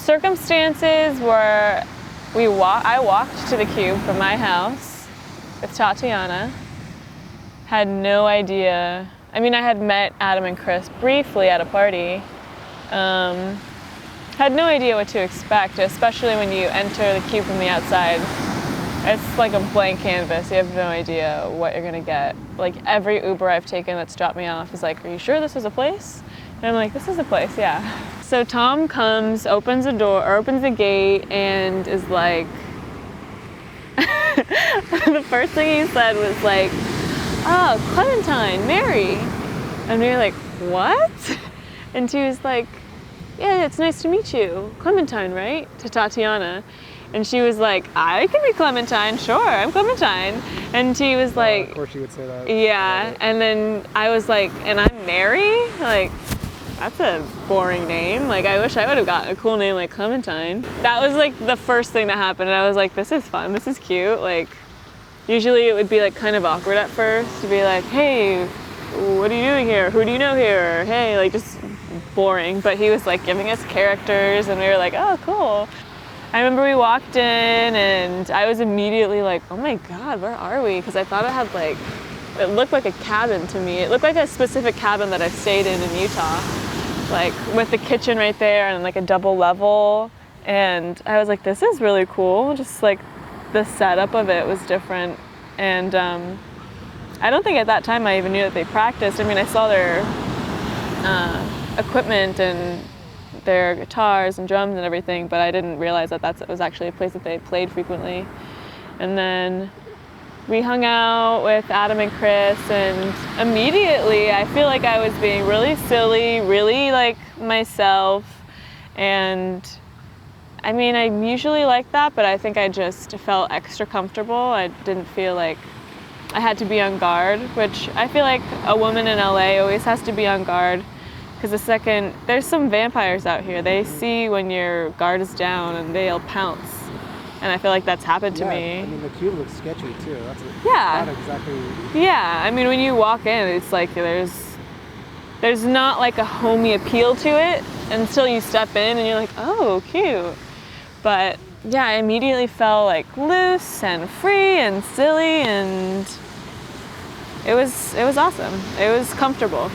circumstances were I walked to the Cube from my house with Tatiana. Had no idea. I mean, I had met Adam and Chris briefly at a party. Had no idea what to expect, especially when you enter the Cube from the outside. It's like a blank canvas. You have no idea what you're gonna get. Like every Uber I've taken that's dropped me off is like, "Are you sure this is a place?" And I'm like, "This is a place, yeah." So Tom comes, opens the gate, and is like, the first thing he said was like, "Oh, Clementine, Mary." And we were like, "What?" And she was like, "Yeah, it's nice to meet you. Clementine, right?" To Tatiana. And she was like, "I can be Clementine, sure, I'm Clementine." And she was like, of course she would say that. Yeah. And then I was like, "And I'm Mary?" Like, that's a boring name. Like, I wish I would have gotten a cool name like Clementine. That was like the first thing that happened. And I was like, this is fun, this is cute. Like, usually it would be like kind of awkward at first to be like, "Hey, what are you doing here? Who do you know here?" Or, "Hey," like just boring. But he was like giving us characters and we were like, "Oh, cool." I remember we walked in and I was immediately like, "Oh my God, where are we?" Because I thought it had like, it looked like a cabin to me. It looked like a specific cabin that I've stayed in Utah. Like with the kitchen right there and like a double level. And I was like, this is really cool. Just like the setup of it was different. And I don't think at that time I even knew that they practiced. I mean, I saw their equipment and their guitars and drums and everything, but I didn't realize that that was actually a place that they played frequently. And then we hung out with Adam and Chris, and immediately I feel like I was being really silly, really like myself. And I mean, I usually like that, but I think I just felt extra comfortable. I didn't feel like I had to be on guard, which I feel like a woman in LA always has to be on guard. Because the second, there's some vampires out here. They see when your guard is down and they'll pounce. And I feel like that's happened to me. I mean, the Cube looks sketchy too. That's Yeah. not exactly. Yeah, I mean, when you walk in, it's like there's not like a homey appeal to it until you step in and you're like, "Oh, cute." But yeah, I immediately felt like loose and free and silly, and it was awesome. It was comfortable.